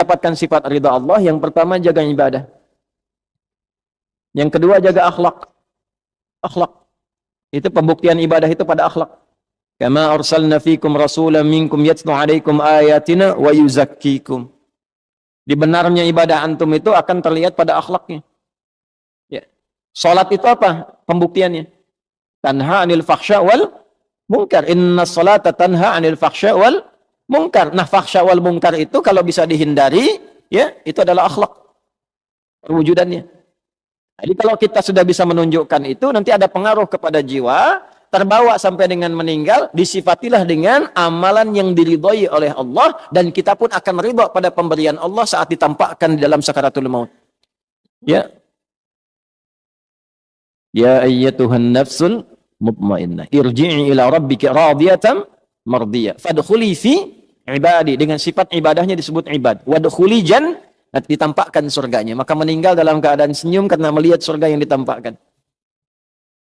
Dapatkan sifat ridha Allah, yang pertama jaga ibadah. Yang kedua jaga akhlak. Akhlak. Itu pembuktian ibadah itu pada akhlak. Kama arsalna fikum rasulan minkum yatlu alaikum ayatina wa yuzakkikum. Di benarnya ibadah antum itu akan terlihat pada akhlaknya. Ya. Salat itu apa pembuktiannya? Tanha anil fakhsya wal munkar. Inna salata tanha anil fakhsya wal munkar. Nah, fakhsya wal munkar itu kalau bisa dihindari, ya, itu adalah akhlak perwujudannya. Jadi kalau kita sudah bisa menunjukkan itu, nanti ada pengaruh kepada jiwa, terbawa sampai dengan meninggal, disifatilah dengan amalan yang diridhoi oleh Allah, dan kita pun akan ridha pada pemberian Allah saat ditampakkan di dalam sakaratul maut. Ya. Ya ayyatuhan nafsul mutmainnah, irji'i ila rabbika radiyatan mardiyah. Fadkhuli fi ibadi, dengan sifat ibadahnya disebut ibad. Wadkhuli ditampakkan surganya. Maka meninggal dalam keadaan senyum karena melihat surga yang ditampakkan.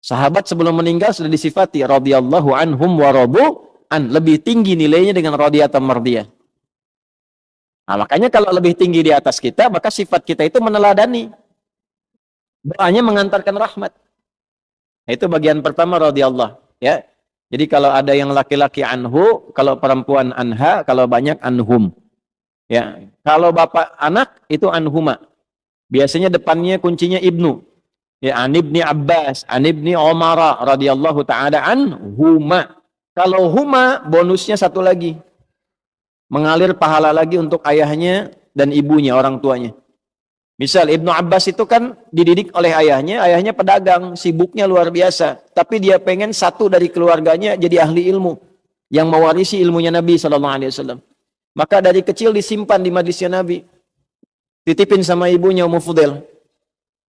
Sahabat sebelum meninggal sudah disifati radhiyallahu anhum wa radu an, lebih tinggi nilainya dengan radiyatan mardiyah. Nah, makanya kalau lebih tinggi di atas kita, maka sifat kita itu meneladani. Doanya mengantarkan rahmat. Nah, itu bagian pertama radhiyallahu, ya. Jadi kalau ada yang laki-laki anhu, kalau perempuan anha, kalau banyak anhum. Ya, kalau bapak anak itu anhuma. Biasanya depannya kuncinya ibnu. Ya, an ibni Abbas, an ibni Umar radhiyallahu taala anhuma. Kalau huma bonusnya satu lagi. Mengalir pahala lagi untuk ayahnya dan ibunya, orang tuanya. Misal Ibnu Abbas itu kan dididik oleh ayahnya pedagang, sibuknya luar biasa. Tapi dia pengen satu dari keluarganya jadi ahli ilmu yang mewarisi ilmunya Nabi SAW. Maka dari kecil disimpan di majlisnya Nabi. Titipin sama ibunya Ummu Fudail.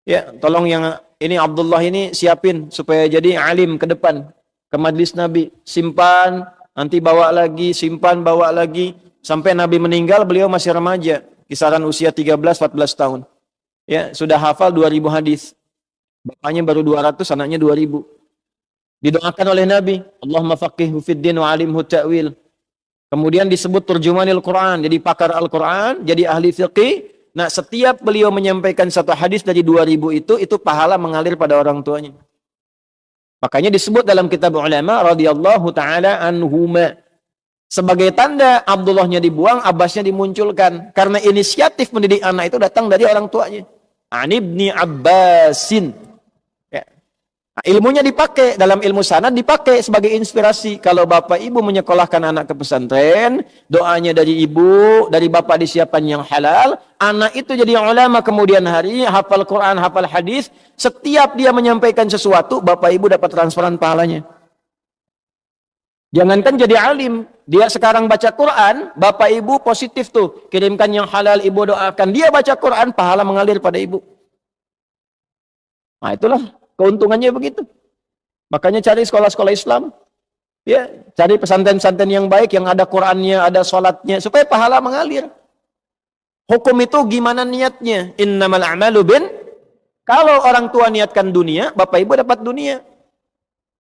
Ya, tolong yang ini Abdullah ini siapin supaya jadi alim ke depan, ke majlis Nabi. Simpan, nanti bawa lagi, simpan, bawa lagi. Sampai Nabi meninggal, beliau masih remaja. Kisaran usia 13-14 tahun. Ya, sudah hafal 2000 hadis. Bapaknya baru 200, anaknya 2000. Didoakan oleh Nabi, Allahumma faqihhu fid din wa alimhu ta'wil. Kemudian disebut turjumanil Quran, jadi pakar Al-Quran, jadi ahli fiqih. Nah, setiap beliau menyampaikan satu hadis dari 2000 itu pahala mengalir pada orang tuanya. Makanya disebut dalam kitab ulama radhiyallahu taala anhuma. Sebagai tanda Abdullahnya dibuang, Abbasnya dimunculkan. Karena inisiatif mendidik anak itu datang dari orang tuanya. An ibni Abbasin. Nah, ilmunya dipakai, dalam ilmu sanad dipakai sebagai inspirasi. Kalau bapak ibu menyekolahkan anak ke pesantren, doanya dari ibu, dari bapak disiapkan yang halal, anak itu jadi ulama kemudian hari, hafal Quran, hafal hadis. Setiap dia menyampaikan sesuatu, bapak ibu dapat transferan pahalanya. Jangankan jadi alim, dia sekarang baca Quran, bapak ibu positif tuh, kirimkan yang halal, ibu doakan. Dia baca Quran, pahala mengalir pada ibu. Nah, itulah keuntungannya begitu. Makanya cari sekolah-sekolah Islam. Ya, cari pesantren-pesantren yang baik, yang ada Qur'annya, ada sholatnya, supaya pahala mengalir. Hukum itu gimana niatnya? Innamal a'malu bin. Kalau orang tua niatkan dunia, bapak ibu dapat dunia.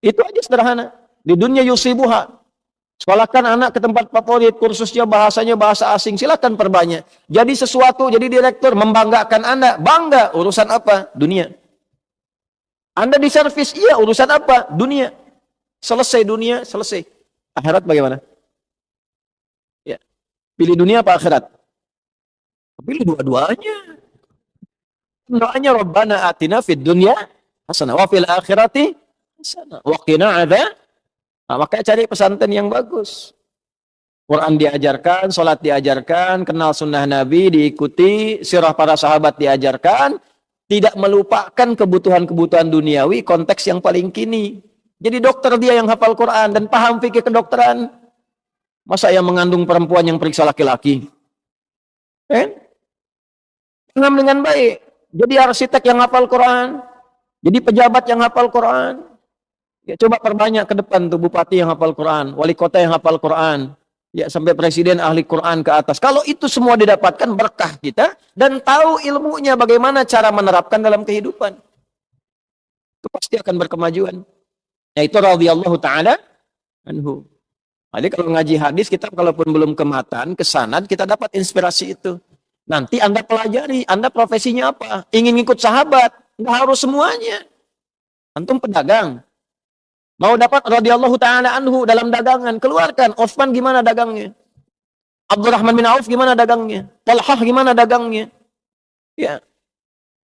Itu aja sederhana. Di dunia yusibuha. Sekolahkan anak ke tempat favorit, kursusnya bahasanya bahasa asing, silakan perbanyak. Jadi sesuatu, jadi direktur, membanggakan Anda. Bangga, urusan apa? Dunia. Anda di servis, iya, urusan apa? Dunia. Selesai dunia, selesai. Akhirat bagaimana? Ya. Pilih dunia apa akhirat? Pilih dua-duanya. Doanya Rabbana atina fid dunya hasanah wa fil akhirati hasanah wa qina adzab. Nah, makanya cari pesantren yang bagus. Quran diajarkan, salat diajarkan, kenal sunnah Nabi diikuti, sirah para sahabat diajarkan. Tidak melupakan kebutuhan-kebutuhan duniawi, konteks yang paling kini. Jadi dokter dia yang hafal Quran dan paham fikih kedokteran. Masa yang mengandung perempuan yang periksa laki-laki? Paham dengan baik. Jadi arsitek yang hafal Quran. Jadi pejabat yang hafal Quran. Ya, coba perbanyak ke depan tuh bupati yang hafal Quran, wali kota yang hafal Quran. Ya, sampai presiden ahli Quran ke atas. Kalau itu semua didapatkan berkah kita dan tahu ilmunya bagaimana cara menerapkan dalam kehidupan. Itu pasti akan berkemajuan. Yaitu radhiyallahu taala anhu. Jadi kalau ngaji hadis kita kalaupun belum ke matan, ke sanad kita dapat inspirasi itu. Nanti Anda pelajari, Anda profesinya apa? Ingin ikut sahabat, nggak harus semuanya. Antum pedagang, mau dapat radhiyallahu taala anhu dalam dagangan, keluarkan. Utsman gimana dagangnya? Abdurrahman bin Auf gimana dagangnya? Talhah gimana dagangnya? Ya,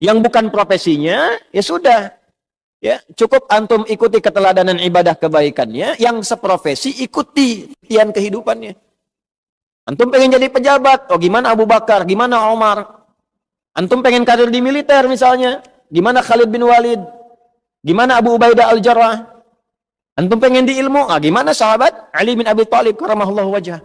yang bukan profesinya, ya sudah. Ya, cukup antum ikuti keteladanan ibadah kebaikannya, yang seprofesi ikuti tian kehidupannya. Antum pengen jadi pejabat, oh gimana Abu Bakar, gimana Omar? Antum pengen karir di militer misalnya, gimana Khalid bin Walid? Gimana Abu Ubaidah al-Jarrah? Antum pengen di ilmu, gimana sahabat Ali bin Abi Thalib karamahullahu wajhah?